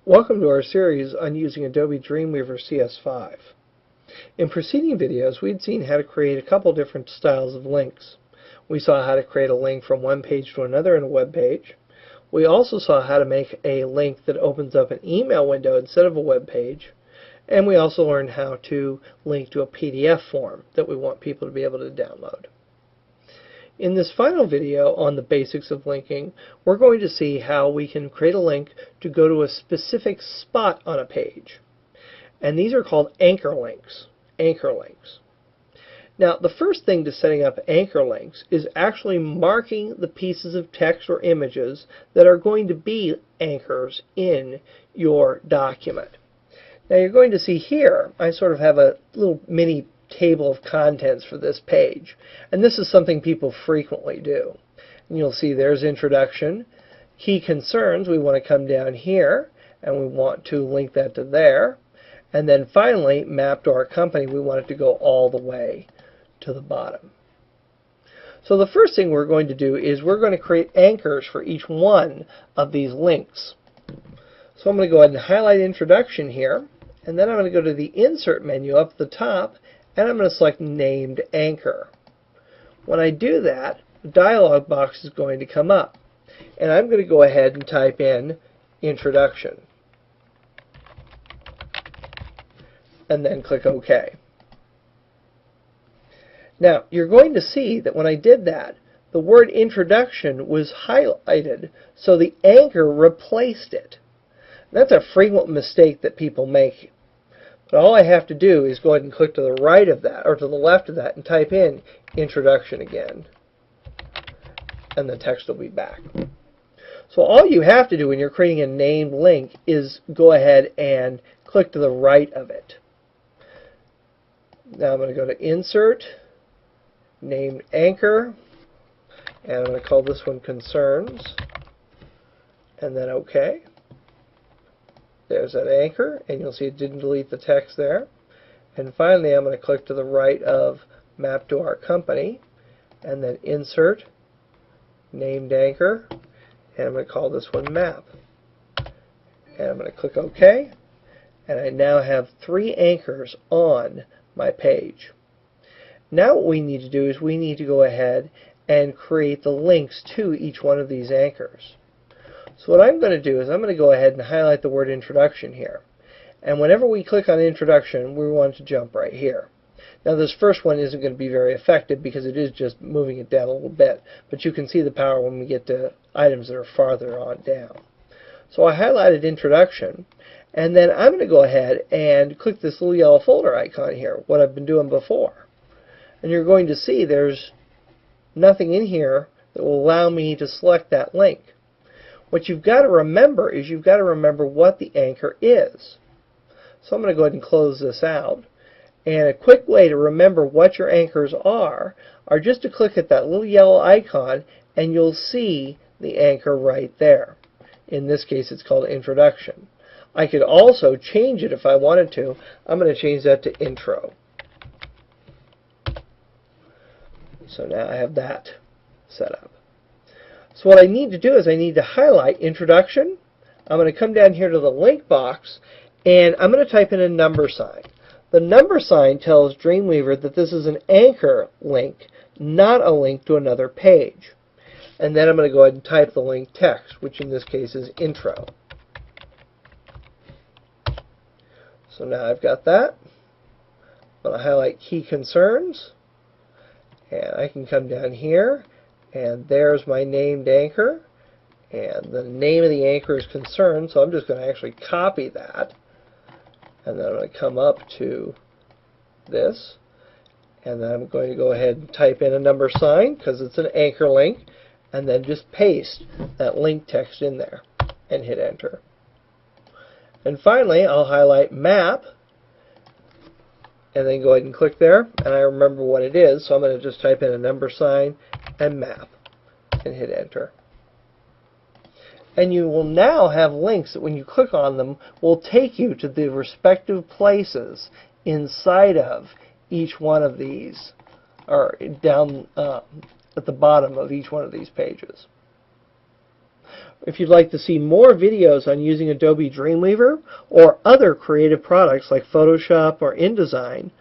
Welcome to our series on using Adobe Dreamweaver CS5. In preceding videos, we'd seen how to create a couple different styles of links. We saw how to create a link from one page to another in a web page. We also saw how to make a link that opens up an email window instead of a web page. And we also learned how to link to a PDF form that we want people to be able to download. In this final video on the basics of linking, we're going to see how we can create a link to go to a specific spot on a page. And these are called anchor links. Anchor links. Now, the first thing to setting up anchor links is actually marking the pieces of text or images that are going to be anchors in your document. Now, you're going to see here, I sort of have a little mini table of contents for this page, and this is something people frequently do. And you'll see there's introduction, key concerns. We want to come down here and we want to link that to there, and then finally map to our company. We want it to go all the way to the bottom. So the first thing we're going to do is we're going to create anchors for each one of these links. So I'm going to go ahead and highlight introduction here, and then I'm going to go to the insert menu up at the top, and I'm going to select named anchor. When I do that, the dialog box is going to come up, and I'm going to go ahead and type in introduction and then click OK. Now you're going to see that when I did that, the word introduction was highlighted, so the anchor replaced it. That's a frequent mistake that people make. But all I have to do is go ahead and click to the right of that, or to the left of that, and type in introduction again. And the text will be back. So all you have to do when you're creating a named link is go ahead and click to the right of it. Now I'm going to go to Insert, Named Anchor, and I'm going to call this one Concerns, and then OK. There's that anchor, and you'll see it didn't delete the text there. And finally, I'm going to click to the right of Map to Our Company, and then Insert, Named Anchor, and I'm going to call this one Map. And I'm going to click OK, and I now have 3 anchors on my page. Now what we need to do is we need to go ahead and create the links to each one of these anchors. So what I'm going to do is I'm going to go ahead and highlight the word introduction here. And whenever we click on introduction, we want to jump right here. Now this first one isn't going to be very effective because it is just moving it down a little bit. But you can see the power when we get to items that are farther on down. So I highlighted introduction, and then I'm going to go ahead and click this little yellow folder icon here, what I've been doing before. And you're going to see there's nothing in here that will allow me to select that link. What you've got to remember is you've got to remember what the anchor is. So I'm going to go ahead and close this out. And a quick way to remember what your anchors are just to click at that little yellow icon, and you'll see the anchor right there. In this case, it's called introduction. I could also change it if I wanted to. I'm going to change that to intro. So now I have that set up. So what I need to do is I need to highlight introduction. I'm going to come down here to the link box, and I'm going to type in a number sign. The number sign tells Dreamweaver that this is an anchor link, not a link to another page. And then I'm going to go ahead and type the link text, which in this case is intro. So now I've got that. I'm going to highlight key concerns, and I can come down here, and there's my named anchor, and the name of the anchor is concerned, so I'm just going to actually copy that, and then I'm going to come up to this, and then I'm going to go ahead and type in a number sign because it's an anchor link, and then just paste that link text in there and hit enter. And finally, I'll highlight map, and then go ahead and click there, and I remember what it is, so I'm going to just type in a number sign and map and hit enter. And you will now have links that when you click on them will take you to the respective places inside of each one of these, or down at the bottom of each one of these pages. If you'd like to see more videos on using Adobe Dreamweaver or other creative products like Photoshop or InDesign,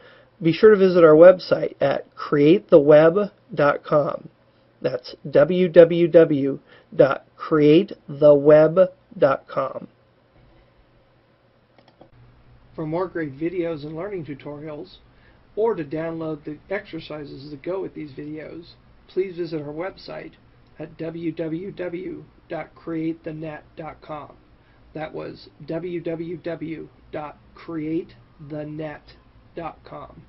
be sure to visit our website at createtheweb.com. That's www.createtheweb.com. For more great videos and learning tutorials, or to download the exercises that go with these videos, please visit our website at www.createthenet.com. That was www.createthenet.com.